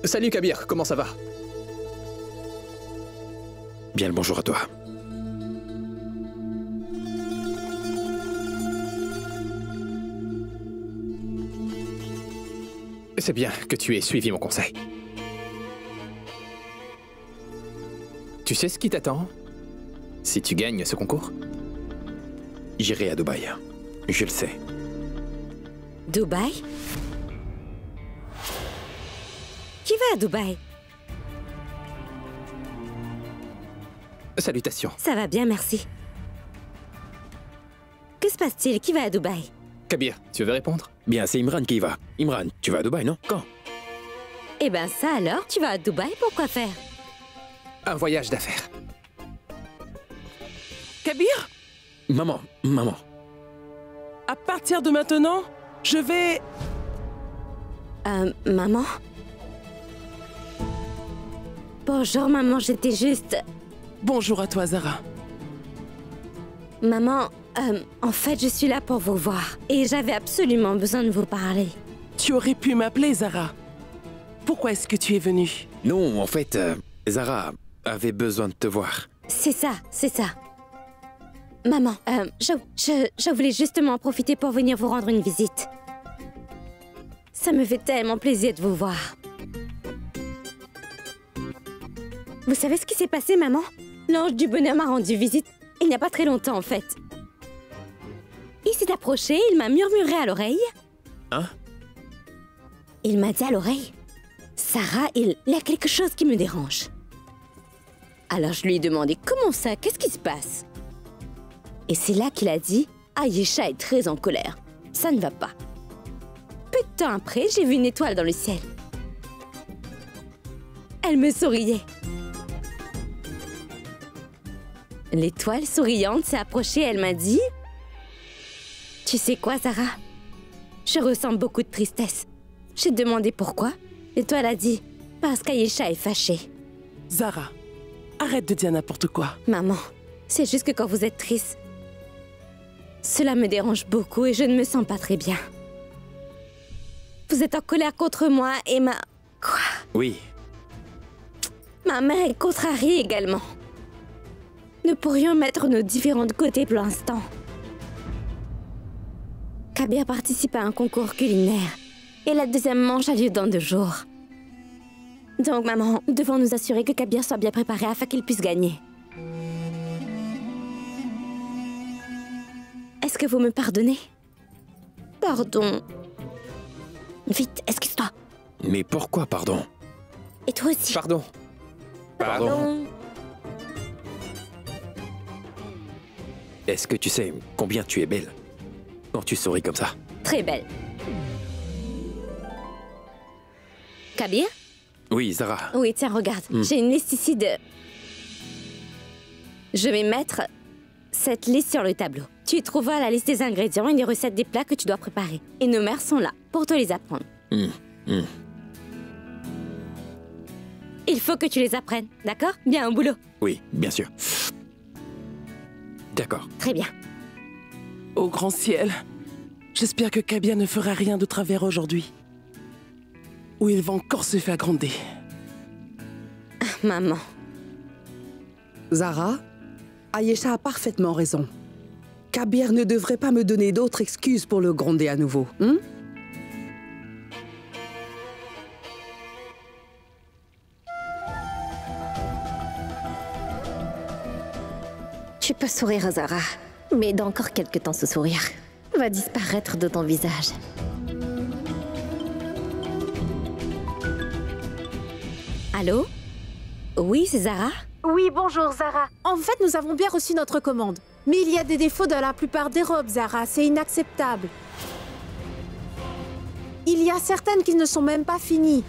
Salut Kabir, comment ça va? Bien le bonjour à toi. C'est bien que tu aies suivi mon conseil. Tu sais ce qui t'attend si tu gagnes ce concours? J'irai à Dubaï. Je le sais. Dubaï? Qui va à Dubaï? Salutations. Ça va bien, merci. Que se passe-t-il? Qui va à Dubaï? Kabir, tu veux répondre? Bien, c'est Imran qui y va. Imran, tu vas à Dubaï, non? Quand? Eh ben ça alors, tu vas à Dubaï pour quoi faire? Un voyage d'affaires. Kabir, Maman, maman. à partir de maintenant, je vais... Maman? Bonjour, maman, j'étais juste... Bonjour à toi, Zara. Maman, en fait, je suis là pour vous voir. Et j'avais absolument besoin de vous parler. Tu aurais pu m'appeler, Zara. Pourquoi est-ce que tu es venue? Non, en fait, Zara avait besoin de te voir. C'est ça, c'est ça. Maman, je voulais justement en profiter pour venir vous rendre une visite. Ça me fait tellement plaisir de vous voir. Vous savez ce qui s'est passé, maman? L'ange du bonheur m'a rendu visite il n'y a pas très longtemps, en fait. Il s'est approché, il m'a murmuré à l'oreille. Hein? Il m'a dit à l'oreille, Sarah, il y a quelque chose qui me dérange. Alors je lui ai demandé, comment ça? Qu'est-ce qui se passe? Et c'est là qu'il a dit, Ayesha est très en colère. Ça ne va pas. Peu de temps après, j'ai vu une étoile dans le ciel. Elle me souriait. L'étoile souriante s'est approchée et elle m'a dit, tu sais quoi, Zara? Je ressens beaucoup de tristesse. J'ai demandé pourquoi. L'étoile a dit, parce qu'Ayesha est fâchée. Zara, arrête de dire n'importe quoi. Maman, c'est juste que quand vous êtes triste, cela me dérange beaucoup et je ne me sens pas très bien. Vous êtes en colère contre moi et Quoi? Oui. Ma mère est contrariée également. Nous pourrions mettre nos différents de côté pour l'instant. Kabir participe à un concours culinaire et la deuxième manche a lieu dans 2 jours. Donc, maman, nous devons nous assurer que Kabir soit bien préparé afin qu'il puisse gagner. Est-ce que vous me pardonnez? Pardon. Vite, excuse-toi. Mais pourquoi, pardon? Et toi aussi. Pardon. Pardon. Est-ce que tu sais combien tu es belle quand tu souris comme ça? Très belle. Kabir? Oui, Zara. Oui, tiens, regarde. J'ai une liste ici de... Je vais mettre cette liste sur le tableau. Tu y trouveras la liste des ingrédients et des recettes des plats que tu dois préparer. Et nos mères sont là pour te les apprendre. Il faut que tu les apprennes, d'accord? Bien, au boulot. Oui, bien sûr. D'accord. Très bien. Au grand ciel, j'espère que Kabir ne fera rien de travers aujourd'hui. Ou il va encore se faire gronder. Maman. Zara, Ayesha a parfaitement raison. Kabir ne devrait pas me donner d'autres excuses pour le gronder à nouveau. Tu peux sourire, Zara. Mais dans encore quelques temps, ce sourire va disparaître de ton visage. Allô? Oui, c'est Zara? Oui, bonjour Zara. En fait, nous avons bien reçu notre commande. Mais il y a des défauts dans la plupart des robes, Zara. C'est inacceptable. Il y a certaines qui ne sont même pas finies.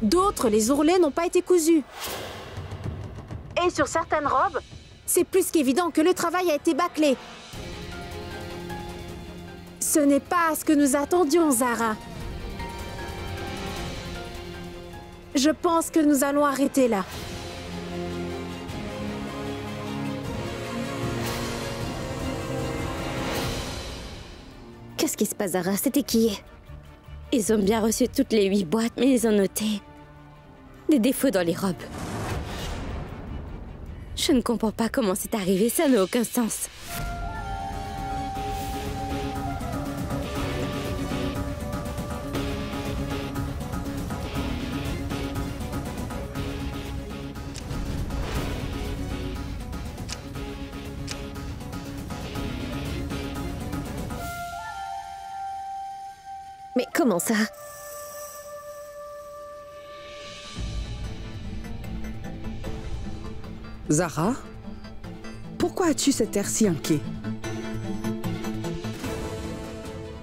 D'autres, les ourlets n'ont pas été cousus. Et sur certaines robes, c'est plus qu'évident que le travail a été bâclé. Ce n'est pas ce que nous attendions, Zara. Je pense que nous allons arrêter là. Qu'est-ce qui se passe, Zara? C'était qui? Ils ont bien reçu toutes les 8 boîtes, mais ils ont noté des défauts dans les robes. Je ne comprends pas comment c'est arrivé, ça n'a aucun sens. Mais comment ça? Zara, pourquoi as-tu cet air si inquiet?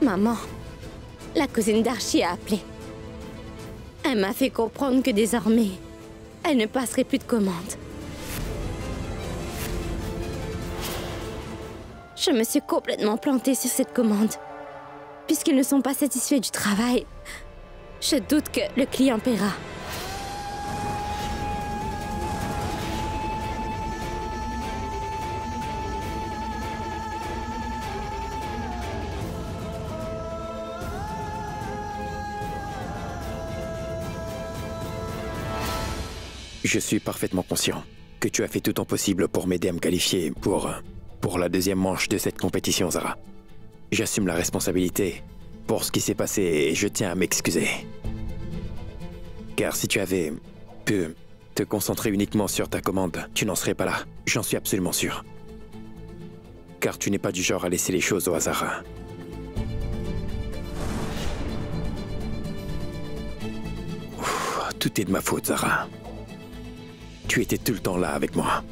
Maman, la cousine d'Archie a appelé. Elle m'a fait comprendre que désormais, elle ne passerait plus de commandes. Je me suis complètement plantée sur cette commande. Puisqu'ils ne sont pas satisfaits du travail, je doute que le client paiera. Je suis parfaitement conscient que tu as fait tout ton possible pour m'aider à me qualifier pour la deuxième manche de cette compétition, Zara. J'assume la responsabilité pour ce qui s'est passé et je tiens à m'excuser. Car si tu avais pu te concentrer uniquement sur ta commande, tu n'en serais pas là. J'en suis absolument sûr. Car tu n'es pas du genre à laisser les choses au hasard. Tout est de ma faute, Zara. Tu étais tout le temps là avec moi.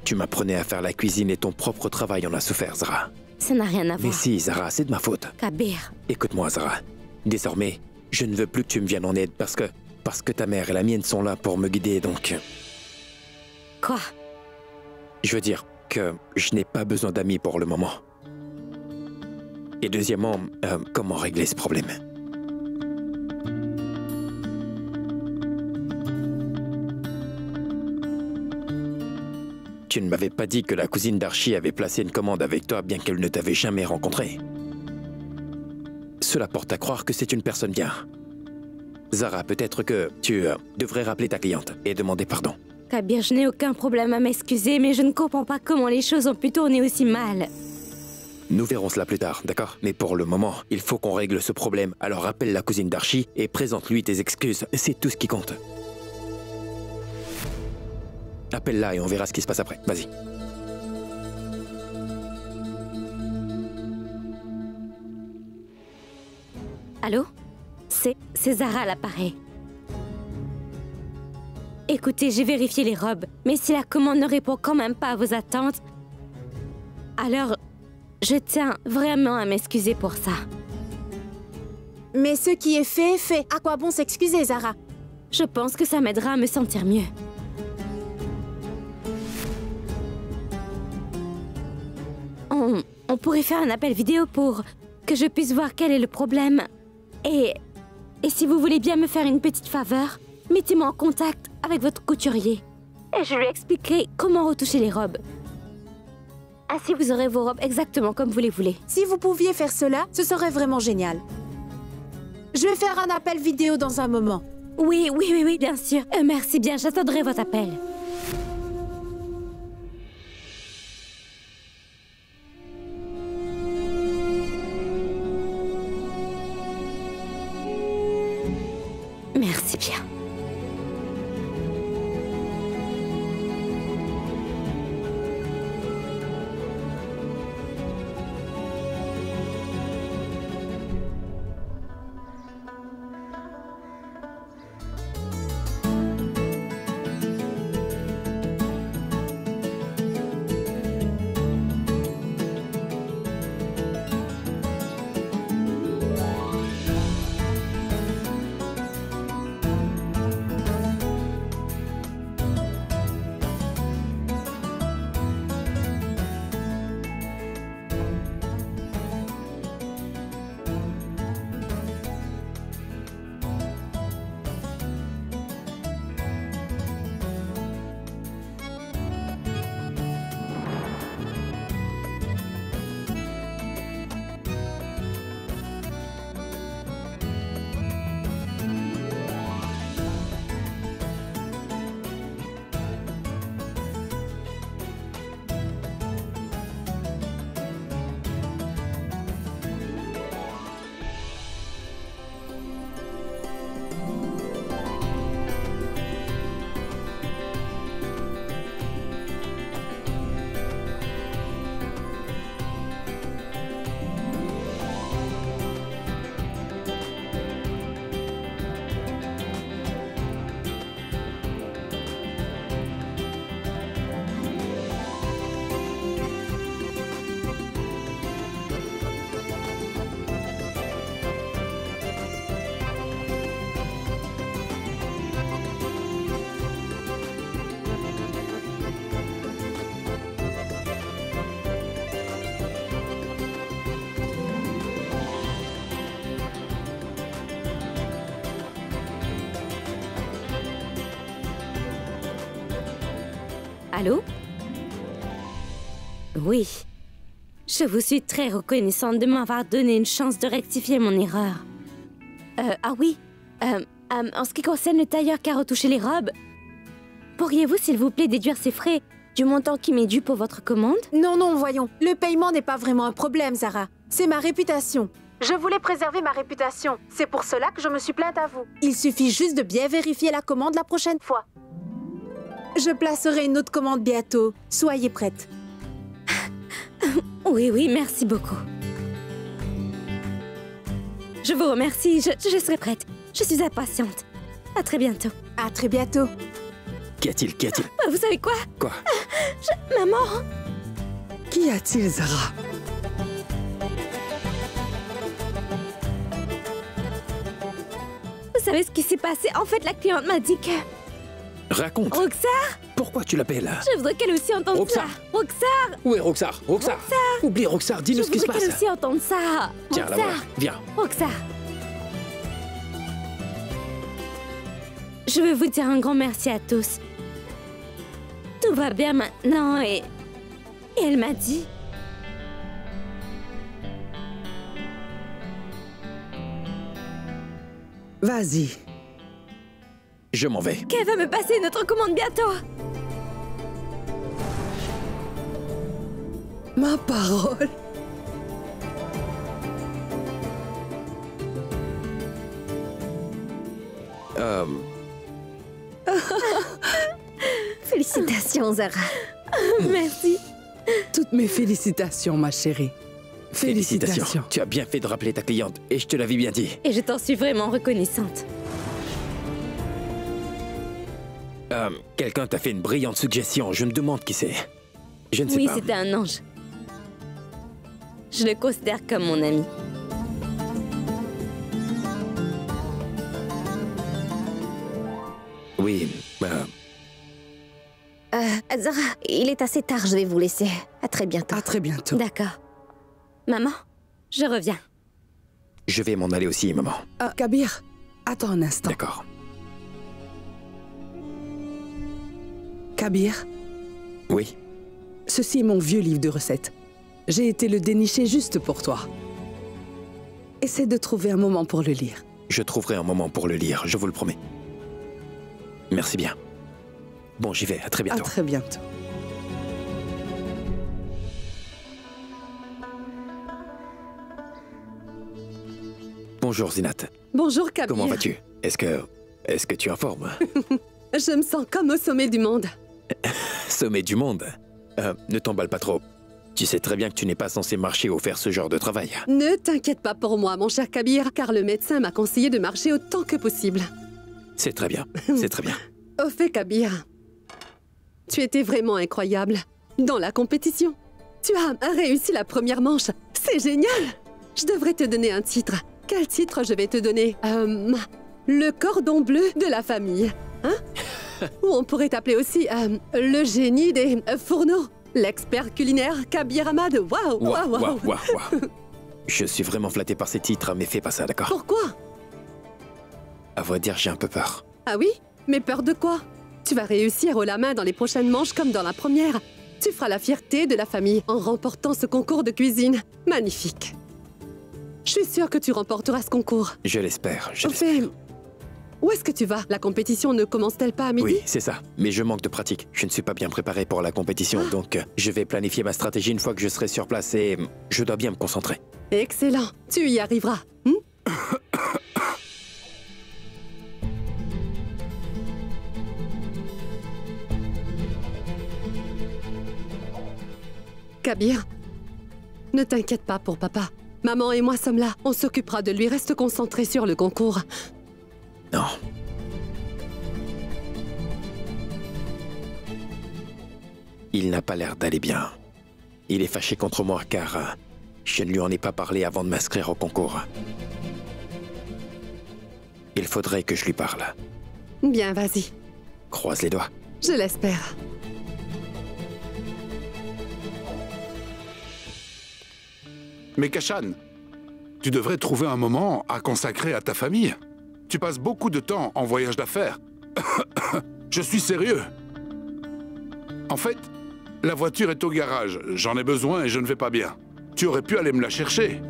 Tu m'apprenais à faire la cuisine et ton propre travail en a souffert, Zara. Ça n'a rien à voir. Mais si, Zara, c'est de ma faute. Kabir. Écoute-moi, Zara. Désormais, je ne veux plus que tu me viennes en aide parce que ta mère et la mienne sont là pour me guider, donc... Quoi? Je veux dire que je n'ai pas besoin d'amis pour le moment. Et deuxièmement, comment régler ce problème? Tu ne m'avais pas dit que la cousine d'Archie avait placé une commande avec toi bien qu'elle ne t'avait jamais rencontré. Cela porte à croire que c'est une personne bien. Zara, peut-être que tu devrais rappeler ta cliente et demander pardon. Kabir, je n'ai aucun problème à m'excuser, mais je ne comprends pas comment les choses ont pu tourner aussi mal. Nous verrons cela plus tard, d'accord? Mais pour le moment, il faut qu'on règle ce problème. Alors appelle la cousine d'Archie et présente-lui tes excuses. C'est tout ce qui compte. Appelle-la et on verra ce qui se passe après. Vas-y. Allô? C'est Zara à l'appareil. Écoutez, j'ai vérifié les robes, mais si la commande ne répond quand même pas à vos attentes, alors je tiens vraiment à m'excuser pour ça. Mais ce qui est fait est fait. À quoi bon s'excuser, Zara? Je pense que ça m'aidera à me sentir mieux. On pourrait faire un appel vidéo pour que je puisse voir quel est le problème. Et si vous voulez bien me faire une petite faveur, mettez-moi en contact avec votre couturier. Et je lui expliquerai comment retoucher les robes. Ainsi, vous aurez vos robes exactement comme vous les voulez. Si vous pouviez faire cela, ce serait vraiment génial. Je vais faire un appel vidéo dans un moment. Oui, bien sûr. Merci bien, j'attendrai votre appel. Merci bien. Allô? Oui. Je vous suis très reconnaissante de m'avoir donné une chance de rectifier mon erreur. Ah oui. En ce qui concerne le tailleur qui a retouché les robes, pourriez-vous, s'il vous plaît, déduire ces frais du montant qui m'est dû pour votre commande? Non, non, voyons. Le paiement n'est pas vraiment un problème, Zara. C'est ma réputation. Je voulais préserver ma réputation. C'est pour cela que je me suis plainte à vous. Il suffit juste de bien vérifier la commande la prochaine fois. Je placerai une autre commande bientôt. Soyez prête. Oui, oui, merci beaucoup. Je vous remercie. Je serai prête. Je suis impatiente. À très bientôt. À très bientôt. Qu'y a-t-il? Qu'y a-t-il? Vous savez quoi? Quoi? Maman! Qu'y a-t-il, Zara? Vous savez ce qui s'est passé? En fait, la cliente m'a dit que... Raconte. Roxar? Pourquoi tu l'appelles? Je voudrais qu'elle aussi entende Roxar. ça. Roxar! Où est Roxar? Roxar! Oublie Roxar, dis-nous ce qui se Je voudrais qu'elle passe. aussi entende ça. Tiens, la Roxar! voilà. Viens. Roxar! Je veux vous dire un grand merci à tous. Tout va bien maintenant et elle m'a dit... Vas-y. Je m'en vais. qu'elle va me passer notre commande bientôt. Ma parole. Félicitations, Zara. Merci. Toutes mes félicitations, ma chérie. Félicitations. Tu as bien fait de rappeler ta cliente, et je te l'avais bien dit. Et je t'en suis vraiment reconnaissante. Quelqu'un t'a fait une brillante suggestion. Je me demande qui c'est. Je ne sais Oui, pas. c'était un ange. Je le considère comme mon ami. Oui, Zara, il est assez tard, je vais vous laisser. À très bientôt. À très bientôt. D'accord. Maman, je reviens. je vais m'en aller aussi, maman. Kabir, attends un instant. D'accord. Kabir, Oui. ceci est mon vieux livre de recettes. J'ai été le dénicher juste pour toi. Essaie de trouver un moment pour le lire. Je trouverai un moment pour le lire, je vous le promets. Merci bien. Bon, j'y vais. À très À bientôt. très bientôt. Bonjour, Zinat. Bonjour Kabir. Comment vas-tu? Est-ce que tu es en forme? Je me sens comme au sommet du monde. Sommet du monde. Ne t'emballe pas trop. Tu sais très bien que tu n'es pas censé marcher ou faire ce genre de travail. Ne t'inquiète pas pour moi, mon cher Kabir, car le médecin m'a conseillé de marcher autant que possible. C'est très bien. C'est très bien. Au fait, Kabir, tu étais vraiment incroyable. Dans la compétition, tu as réussi la première manche. C'est génial. Je devrais te donner un titre. Quel titre je vais te donner? Le cordon bleu de la famille. Hein? Ou on pourrait t'appeler aussi le génie des fourneaux. L'expert culinaire Kabir Ahmad. Waouh, waouh, waouh. Waouh. Je suis vraiment flatté par ces titres, mais fais pas ça, d'accord? Pourquoi? À vrai dire, j'ai un peu peur. Ah oui? Mais peur de quoi? Tu vas réussir haut la main dans les prochaines manches comme dans la première. Tu feras la fierté de la famille en remportant ce concours de cuisine. Magnifique. Je suis sûre que tu remporteras ce concours. Je l'espère, je Au l'espère. fait, où est-ce que tu vas? La compétition ne commence-t-elle pas à midi? Oui, c'est ça. Mais je manque de pratique. Je ne suis pas bien préparé pour la compétition, donc je vais planifier ma stratégie une fois que je serai sur place et je dois bien me concentrer. Excellent. Tu y arriveras. Kabir, ne t'inquiète pas pour papa. Maman et moi sommes là. On s'occupera de lui. Reste concentré sur le concours. Non. Il n'a pas l'air d'aller bien. Il est fâché contre moi car je ne lui en ai pas parlé avant de m'inscrire au concours. Il faudrait que je lui parle. Bien, vas-y. Croise les doigts. Je l'espère. Mais Kashan, tu devrais trouver un moment à consacrer à ta famille. Tu passes beaucoup de temps en voyage d'affaires. Je suis sérieux. En fait, la voiture est au garage. J'en ai besoin et je ne vais pas bien. Tu aurais pu aller me la chercher.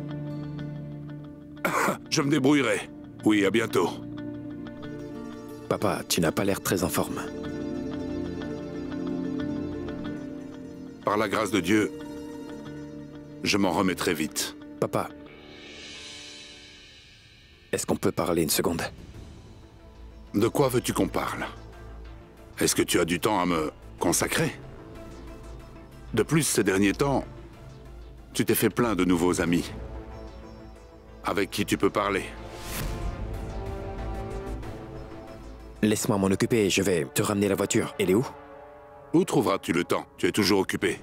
Je me débrouillerai. Oui, à bientôt. Papa, tu n'as pas l'air très en forme. Par la grâce de Dieu, je m'en remettrai vite. Papa, est-ce qu'on peut parler une seconde? De quoi veux-tu qu'on parle? Est-ce que tu as du temps à me consacrer? De plus, ces derniers temps, tu t'es fait plein de nouveaux amis. Avec qui tu peux parler. Laisse-moi m'en occuper, je vais te ramener la voiture. Elle est où? Où trouveras-tu le temps? Tu es toujours occupé.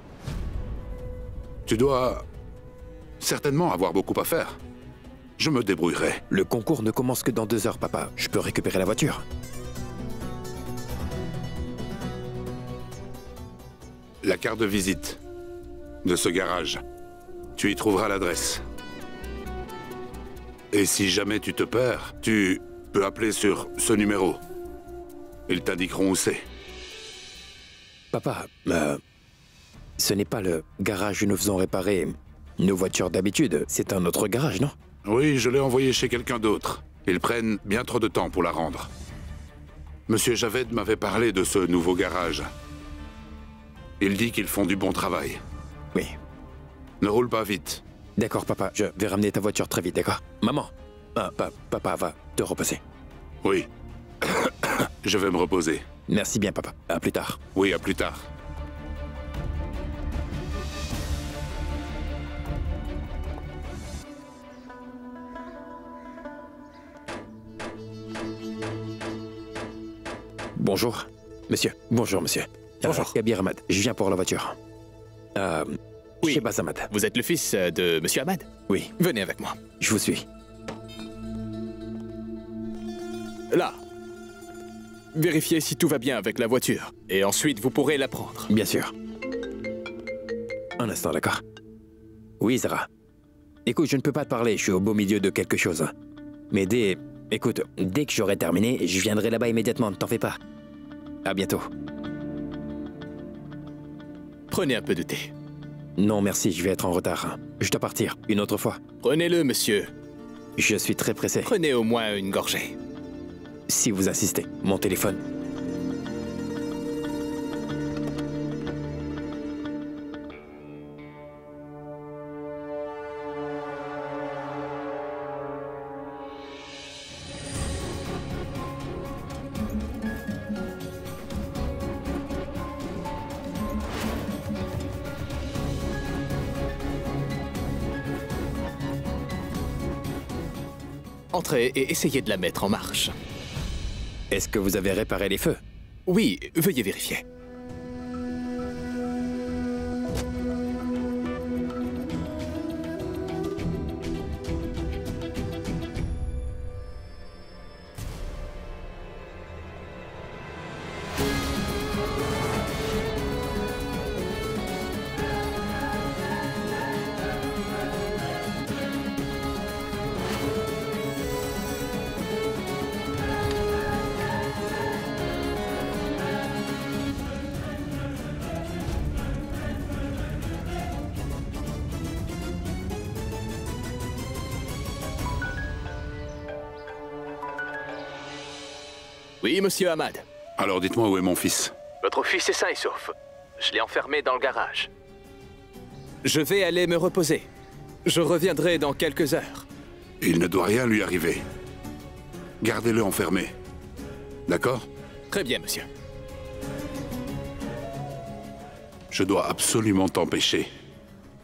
Tu dois certainement avoir beaucoup à faire. Je me débrouillerai. Le concours ne commence que dans 2 heures, papa. Je peux récupérer la voiture. La carte de visite de ce garage. Tu y trouveras l'adresse. Et si jamais tu te perds, tu peux appeler sur ce numéro. Ils t'indiqueront où c'est. Papa, ce n'est pas le garage où nous faisons réparer nos voitures d'habitude. C'est un autre garage, non? Oui, je l'ai envoyé chez quelqu'un d'autre. Ils prennent bien trop de temps pour la rendre. Monsieur Javed m'avait parlé de ce nouveau garage. Il dit qu'ils font du bon travail. Oui. Ne roule pas vite. D'accord, papa. Je vais ramener ta voiture très vite, d'accord? Maman, papa va te reposer. Oui. Je vais me reposer. Merci bien, papa. À plus tard. Oui, à plus tard. Bonjour, monsieur. Bonjour, monsieur. Bonjour. Kabir Ahmad, je viens pour la voiture. Oui. Chez Baz Ahmad. Vous êtes le fils de Monsieur Ahmad? Oui, Venez avec moi. je vous suis. Là. Vérifiez si tout va bien avec la voiture. Et ensuite, vous pourrez la prendre. Bien sûr. Un instant, d'accord? Oui, Zara. Écoute, je ne peux pas te parler, je suis au beau milieu de quelque chose. Mais écoute, dès que j'aurai terminé, je viendrai là-bas immédiatement, ne t'en fais pas. À bientôt. Prenez un peu de thé. Non, merci, je vais être en retard. Je dois partir, une autre fois. Prenez-le, monsieur. Je suis très pressé. Prenez au moins une gorgée. Si vous insistez, mon téléphone. Entrez et essayez de la mettre en marche. Est-ce que vous avez réparé les feux? Oui, veuillez vérifier. Oui, monsieur Ahmad. Alors dites-moi où est mon fils. Votre fils est sain et sauf. Je l'ai enfermé dans le garage. Je vais aller me reposer. Je reviendrai dans quelques heures. Il ne doit rien lui arriver. Gardez-le enfermé. D'accord? Très bien, monsieur. Je dois absolument t'empêcher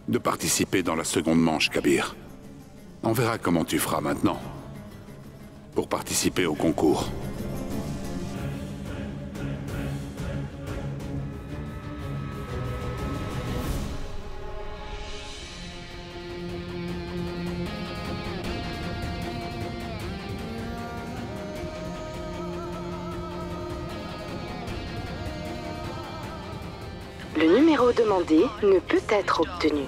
de participer dans la seconde manche, Kabir. On verra comment tu feras maintenant pour participer au concours. Le numéro demandé ne peut être obtenu.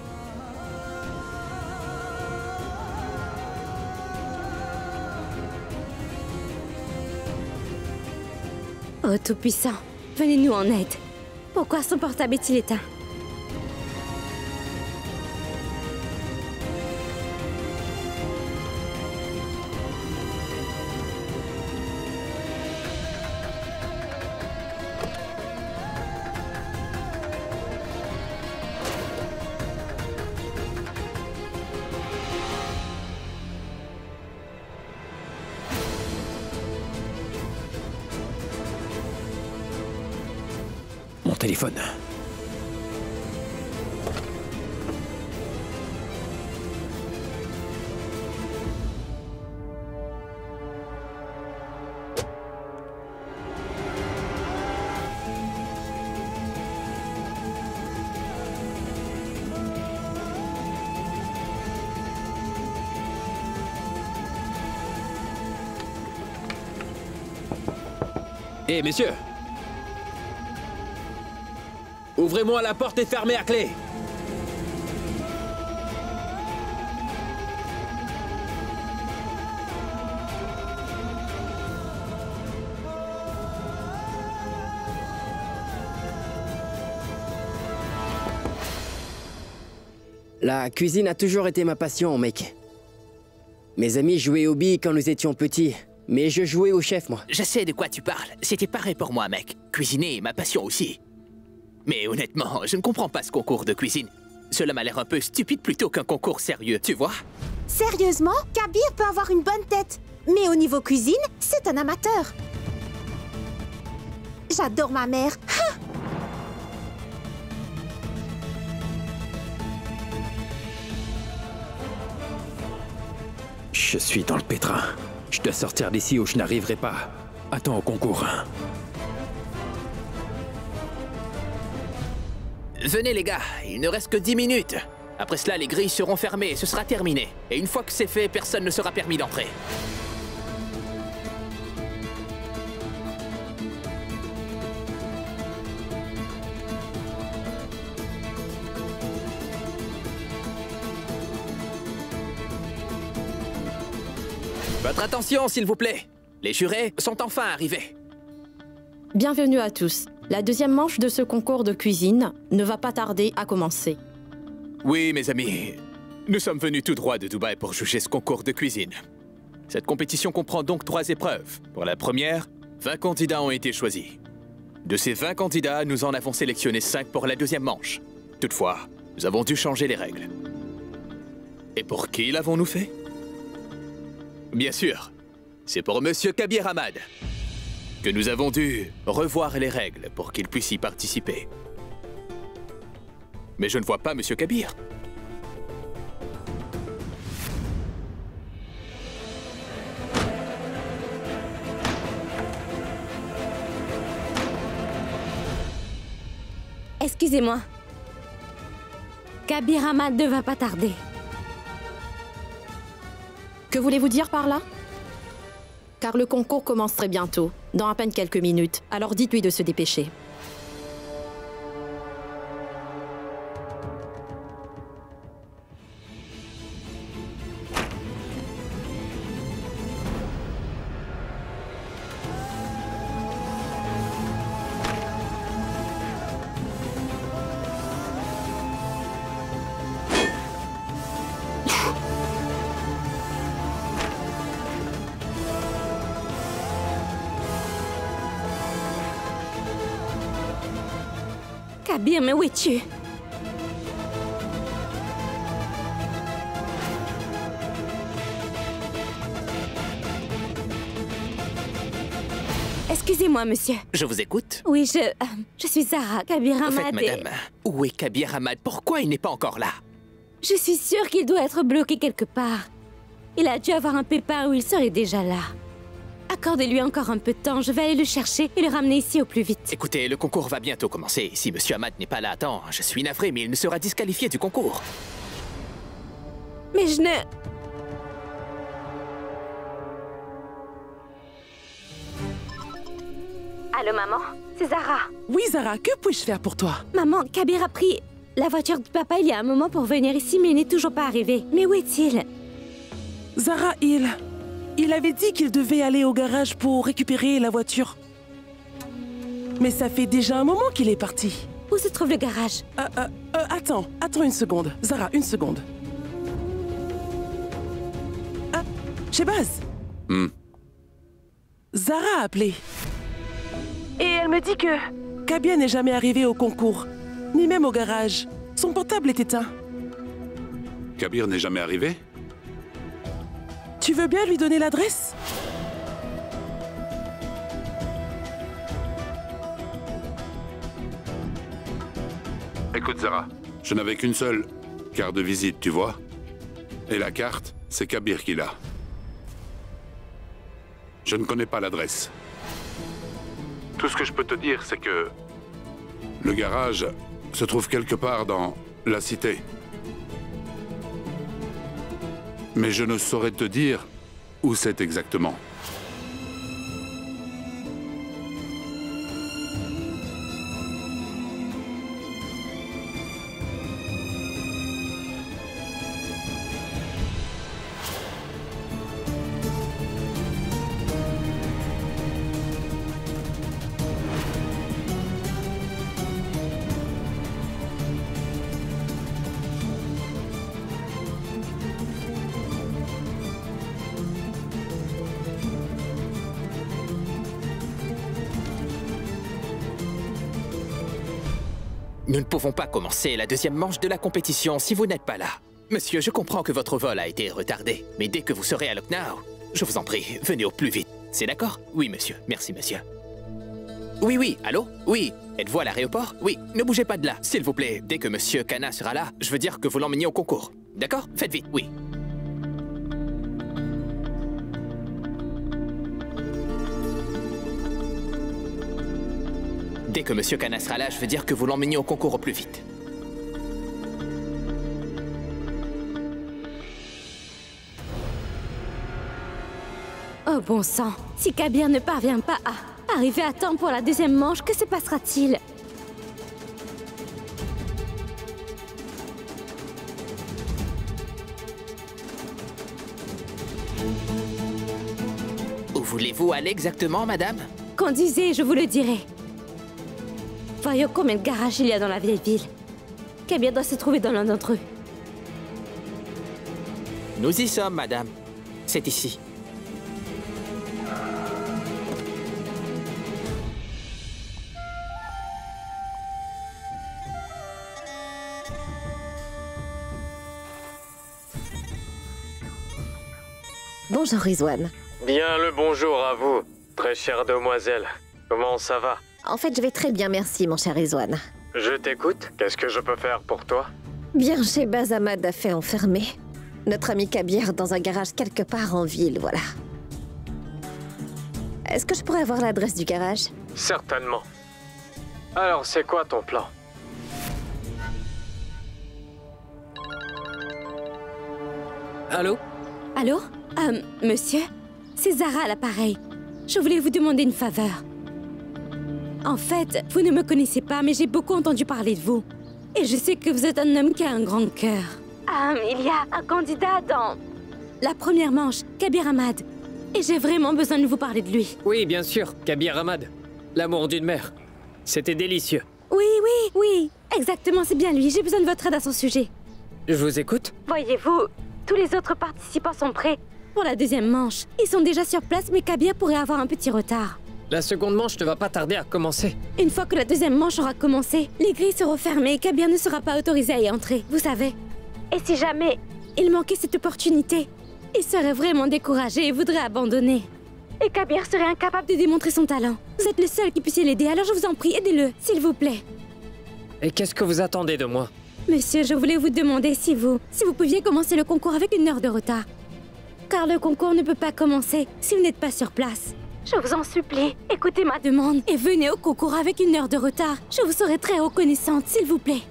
Oh, Tout-Puissant, venez-nous en aide. Pourquoi son portable est-il éteint? Mon téléphone. Hé, messieurs! Ouvrez-moi, la porte est fermée à clé. La cuisine a toujours été ma passion, mec. Mes amis jouaient au billes quand nous étions petits, mais je jouais au chef, moi. Je sais de quoi tu parles. C'était pareil pour moi, mec. Cuisiner est ma passion aussi. Mais honnêtement, je ne comprends pas ce concours de cuisine. Cela m'a l'air un peu stupide plutôt qu'un concours sérieux, tu vois? Sérieusement, Kabir peut avoir une bonne tête. Mais au niveau cuisine, c'est un amateur. J'adore ma mère. Ha! Je suis dans le pétrin. Je dois sortir d'ici ou je n'arriverai pas. Attends au concours. Venez les gars, il ne reste que 10 minutes. Après cela, les grilles seront fermées et ce sera terminé. Et une fois que c'est fait, personne ne sera permis d'entrer. Votre attention, s'il vous plaît. Les jurés sont enfin arrivés. Bienvenue à tous. La deuxième manche de ce concours de cuisine ne va pas tarder à commencer. Oui, mes amis. Nous sommes venus tout droit de Dubaï pour juger ce concours de cuisine. Cette compétition comprend donc 3 épreuves. Pour la première, 20 candidats ont été choisis. De ces 20 candidats, nous en avons sélectionné 5 pour la deuxième manche. Toutefois, nous avons dû changer les règles. Et pour qui l'avons-nous fait? Bien sûr, c'est pour Monsieur Kabir Ahmad que nous avons dû revoir les règles pour qu'il puisse y participer. Mais je ne vois pas Monsieur Kabir. Excusez-moi. Kabir Ahmad ne va pas tarder. Que voulez-vous dire par là? Car le concours commence très bientôt, dans à peine quelques minutes, alors dites-lui de se dépêcher. Kabir, mais où es-tu? Excusez-moi, monsieur. Je vous écoute. Oui, je suis Sarah. Kabir Au Ahmad fait, madame, où est Kabir Ahmad? Pourquoi il n'est pas encore là? Je suis sûre qu'il doit être bloqué quelque part. Il a dû avoir un pépin où il serait déjà là. Accordez-lui encore un peu de temps, je vais aller le chercher et le ramener ici au plus vite. Écoutez, le concours va bientôt commencer. Si Monsieur Ahmad n'est pas là à temps, je suis navré, mais il ne sera disqualifié du concours. Mais je ne... Allô, maman? C'est Zara. Oui, Zara, que puis-je faire pour toi? Maman, Kabir a pris la voiture de papa il y a un moment pour venir ici, mais il n'est toujours pas arrivé. Mais où est-il? Zara, il avait dit qu'il devait aller au garage pour récupérer la voiture. Mais ça fait déjà un moment qu'il est parti. Où se trouve le garage? Attends une seconde. Zara, une seconde. Ah, Shehbaz. Zara a appelé. Et elle me dit que Kabia n'est jamais arrivé au concours, ni même au garage. Son portable est éteint. Kabir n'est jamais arrivé? Tu veux bien lui donner l'adresse? Écoute Zara, je n'avais qu'une seule carte de visite, tu vois. Et la carte, c'est Kabir qui l'a. Je ne connais pas l'adresse. Tout ce que je peux te dire, c'est que le garage se trouve quelque part dans la cité. Mais je ne saurais te dire où c'est exactement. Nous ne pouvons pas commencer la deuxième manche de la compétition si vous n'êtes pas là. Monsieur, je comprends que votre vol a été retardé, mais dès que vous serez à Lucknow, je vous en prie, venez au plus vite. C'est d'accord? Oui, monsieur. Merci, monsieur. Oui, allô? Oui, êtes-vous à l'aéroport? Oui, ne bougez pas de là, s'il vous plaît. Dès que monsieur Khanna sera là, je veux dire que vous l'emmeniez au concours. D'accord? Faites vite, oui. Dès que monsieur Khanna sera là, je veux dire que vous l'emmeniez au concours au plus vite. Oh bon sang, si Kabir ne parvient pas à arriver à temps pour la deuxième manche, que se passera-t-il? Où voulez-vous aller exactement, madame? Conduisez, je vous le dirai. Voyons combien de garages il y a dans la vieille ville. Kabir doit se trouver dans l'un d'entre eux. Nous y sommes, madame. C'est ici. Bonjour Rizwan. Bien le bonjour à vous, très chère demoiselle. Comment ça va? En fait, je vais très bien, merci mon cher Rizwan. Je t'écoute. Qu'est-ce que je peux faire pour toi? Bien, Shehbaz Ahmad a fait enfermer notre ami Kabir dans un garage quelque part en ville, voilà. Est-ce que je pourrais avoir l'adresse du garage? Certainement. Alors, c'est quoi ton plan? Allô? Allô? Monsieur? C'est Zara à l'appareil. Je voulais vous demander une faveur. En fait, vous ne me connaissez pas, mais j'ai beaucoup entendu parler de vous. Et je sais que vous êtes un homme qui a un grand cœur. Il y a un candidat dans la première manche, Kabir Ahmad. Et j'ai vraiment besoin de vous parler de lui. Oui, bien sûr, Kabir Ahmad. L'amour d'une mère. C'était délicieux. Oui. Exactement, c'est bien lui. J'ai besoin de votre aide à son sujet. Je vous écoute. Voyez-vous, tous les autres participants sont prêts pour la deuxième manche. Ils sont déjà sur place, mais Kabir pourrait avoir un petit retard. La seconde manche ne va pas tarder à commencer. Une fois que la deuxième manche aura commencé, les grilles seront fermées et Kabir ne sera pas autorisé à y entrer, vous savez. Et si jamais il manquait cette opportunité, il serait vraiment découragé et voudrait abandonner. Et Kabir serait incapable de démontrer son talent. Vous êtes le seul qui puissiez l'aider, alors je vous en prie, aidez-le, s'il vous plaît. Et qu'est-ce que vous attendez de moi? Monsieur, je voulais vous demander si vous pouviez commencer le concours avec 1 heure de retard. Car le concours ne peut pas commencer si vous n'êtes pas sur place. Je vous en supplie, écoutez ma demande et venez au concours avec 1 heure de retard. Je vous serai très reconnaissante, s'il vous plaît.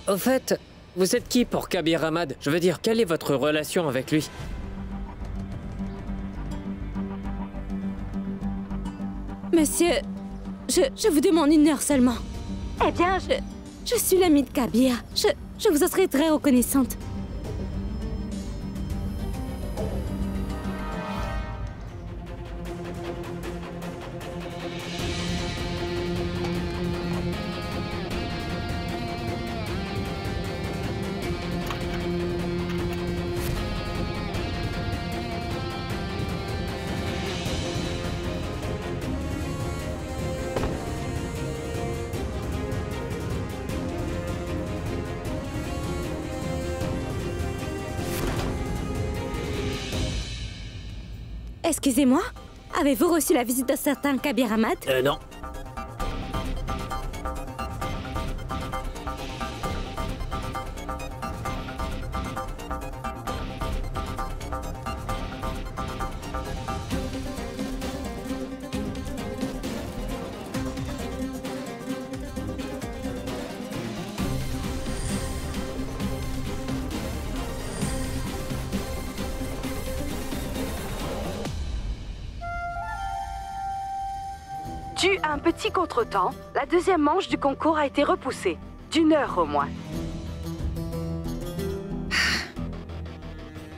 Au fait, vous êtes qui pour Kabir Ahmad? Je veux dire, quelle est votre relation avec lui? Monsieur, je vous demande 1 heure seulement. Eh bien, je suis l'amie de Kabir. Je vous en serai très reconnaissante. Excusez-moi, avez-vous reçu la visite d'un certain Kabir Ahmad? Non. Dû à un petit contretemps, la deuxième manche du concours a été repoussée, d'1 heure au moins.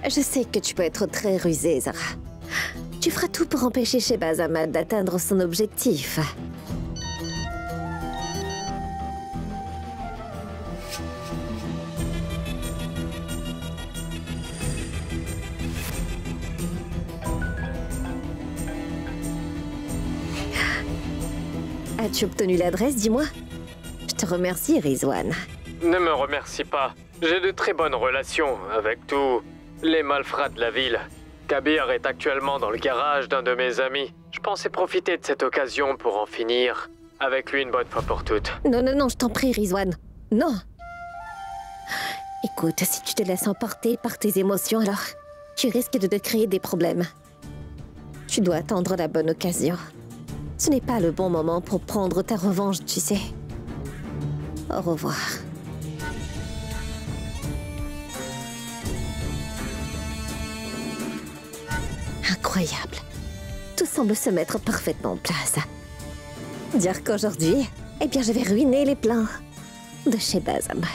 Je sais que tu peux être très rusée, Zara. Tu feras tout pour empêcher Shehbaz Ahmad d'atteindre son objectif. As-tu obtenu l'adresse, dis-moi? Je te remercie, Rizwan. Ne me remercie pas. J'ai de très bonnes relations avec tous les malfrats de la ville. Kabir est actuellement dans le garage d'un de mes amis. Je pensais profiter de cette occasion pour en finir avec lui une bonne fois pour toutes. Non, non, non, je t'en prie, Rizwan. Non. Écoute, si tu te laisses emporter par tes émotions, alors tu risques de te créer des problèmes. Tu dois attendre la bonne occasion. Ce n'est pas le bon moment pour prendre ta revanche, tu sais. Au revoir. Incroyable. Tout semble se mettre parfaitement en place. Dire qu'aujourd'hui, eh bien, je vais ruiner les plans de Shehbaz Ahmad.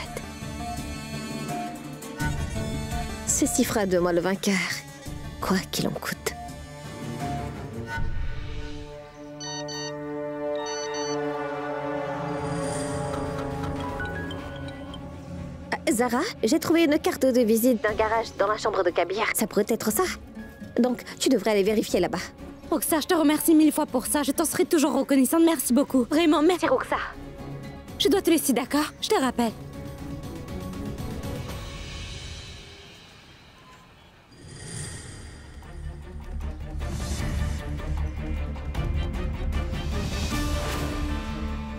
Ceci fera de moi le vainqueur, quoi qu'il en coûte. Zara, j'ai trouvé une carte de visite d'un garage dans la chambre de Kabir. Ça pourrait être ça. Donc, tu devrais aller vérifier là-bas. Roxa, je te remercie 1000 fois pour ça. Je t'en serai toujours reconnaissante. Merci beaucoup. Vraiment, merci, Roxa. Je dois te laisser, d'accord? Je te rappelle.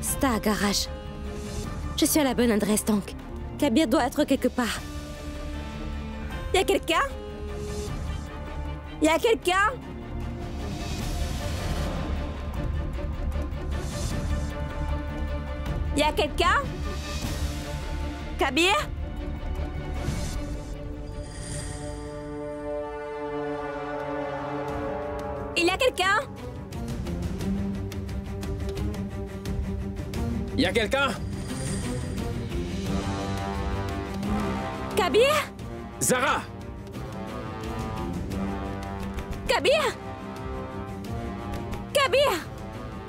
C'est un garage. Je suis à la bonne adresse, donc. Kabir doit être quelque part. Y a quelqu'un? Y a quelqu'un? Y a quelqu'un? Kabir? Il y a quelqu'un? Y a quelqu'un? Kabir? Zara! Kabir? Kabir?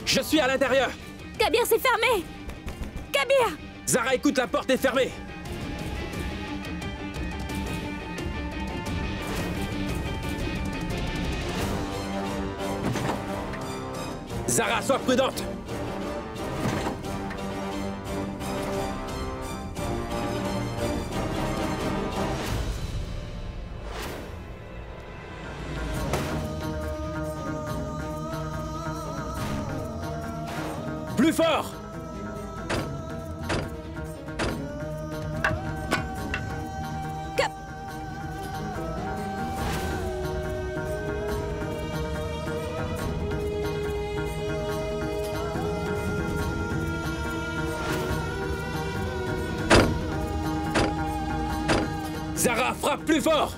Je suis à l'intérieur! Kabir, c'est fermé! Kabir! Zara, écoute, la porte est fermée! Zara, sois prudente! Plus fort! Zara, frappe plus fort!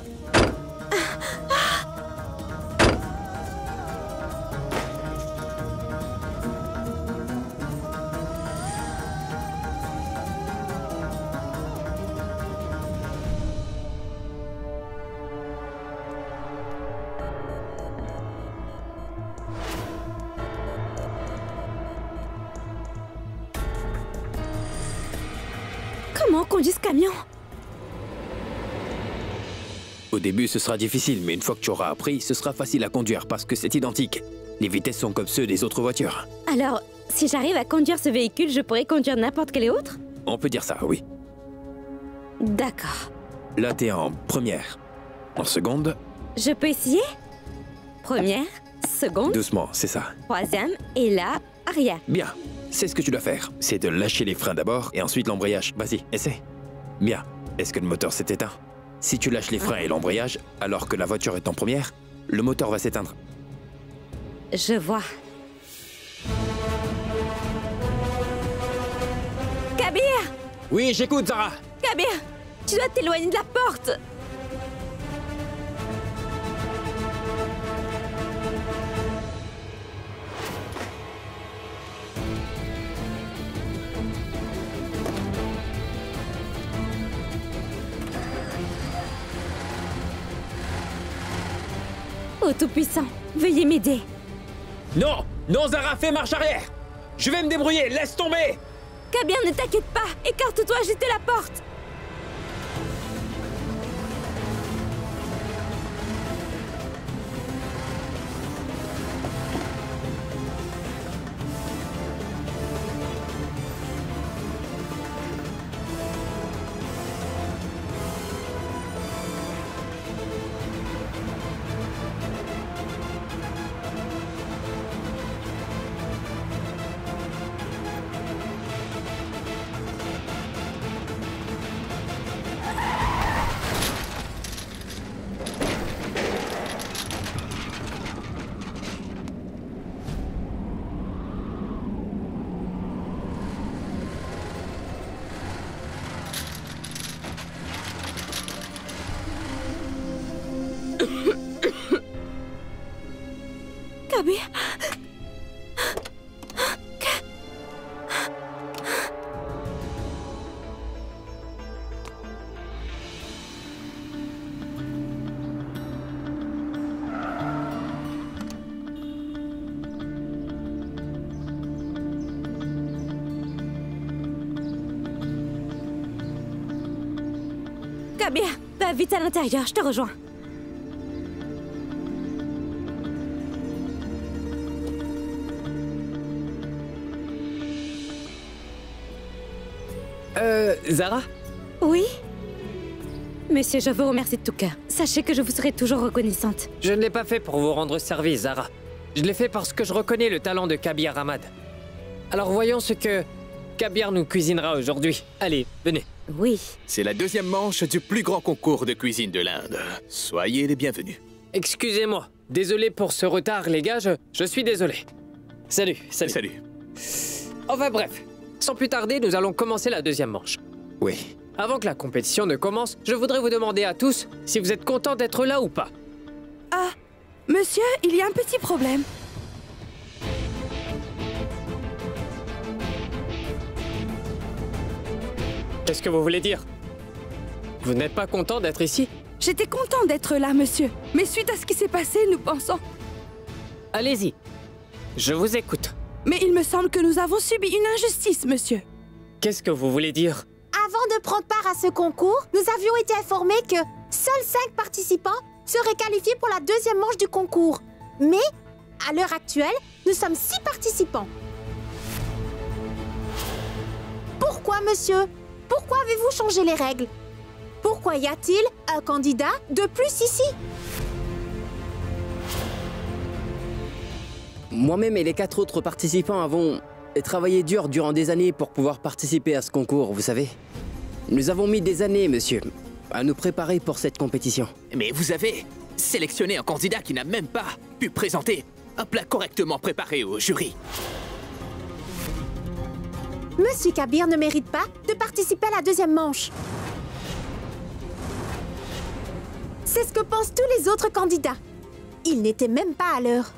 Comment on conduit ce camion? Au début, ce sera difficile, mais une fois que tu auras appris, ce sera facile à conduire parce que c'est identique. Les vitesses sont comme ceux des autres voitures. Alors, si j'arrive à conduire ce véhicule, je pourrais conduire n'importe quel autre? On peut dire ça, oui. D'accord. Là, t'es en première. En seconde, Je peux essayer? Première, seconde, Doucement, c'est ça. troisième et là, arrière. Bien. C'est ce que tu dois faire. C'est de lâcher les freins d'abord et ensuite l'embrayage. Vas-y, essaie. Bien. Est-ce que le moteur s'est éteint? Si tu lâches les freins et l'embrayage, alors que la voiture est en première, le moteur va s'éteindre. Je vois. Kabir! Oui, j'écoute, Zara. Kabir! Tu dois t'éloigner de la porte! Oh Tout-Puissant, veuillez m'aider. Non, non, Zara, fais marche arrière. Je vais me débrouiller, laisse tomber. Kabir, ne t'inquiète pas, écarte-toi, j'étais la porte. Kabir. Kabir, va vite à l'intérieur, je te rejoins. Zara? Oui? Monsieur, je vous remercie de tout cœur. Sachez que je vous serai toujours reconnaissante. Je ne l'ai pas fait pour vous rendre service, Zara. Je l'ai fait parce que je reconnais le talent de Kabir Ahmad. Alors voyons ce que Kabir nous cuisinera aujourd'hui. Allez, venez. Oui. C'est la deuxième manche du plus grand concours de cuisine de l'Inde. Soyez les bienvenus. Excusez-moi. Désolé pour ce retard, les gars. Je suis désolé. Salut. Salut. Enfin bref. Sans plus tarder, nous allons commencer la deuxième manche. Oui. Avant que la compétition ne commence, je voudrais vous demander à tous si vous êtes contents d'être là ou pas. Ah, monsieur, il y a un petit problème. Qu'est-ce que vous voulez dire? Vous n'êtes pas content d'être ici? J'étais content d'être là, monsieur. Mais suite à ce qui s'est passé, nous pensons... Allez-y. Je vous écoute. Mais il me semble que nous avons subi une injustice, monsieur. Qu'est-ce que vous voulez dire? Avant de prendre part à ce concours, nous avions été informés que seuls 5 participants seraient qualifiés pour la deuxième manche du concours. Mais, à l'heure actuelle, nous sommes 6 participants. Pourquoi, monsieur? Pourquoi avez-vous changé les règles? Pourquoi y a-t-il un candidat de plus ici? Moi-même et les 4 autres participants avons travaillé dur durant des années pour pouvoir participer à ce concours, vous savez. Nous avons mis des années, monsieur, à nous préparer pour cette compétition. Mais vous avez sélectionné un candidat qui n'a même pas pu présenter un plat correctement préparé au jury. Monsieur Kabir ne mérite pas de participer à la deuxième manche. C'est ce que pensent tous les autres candidats. Ils n'étaient même pas à l'heure.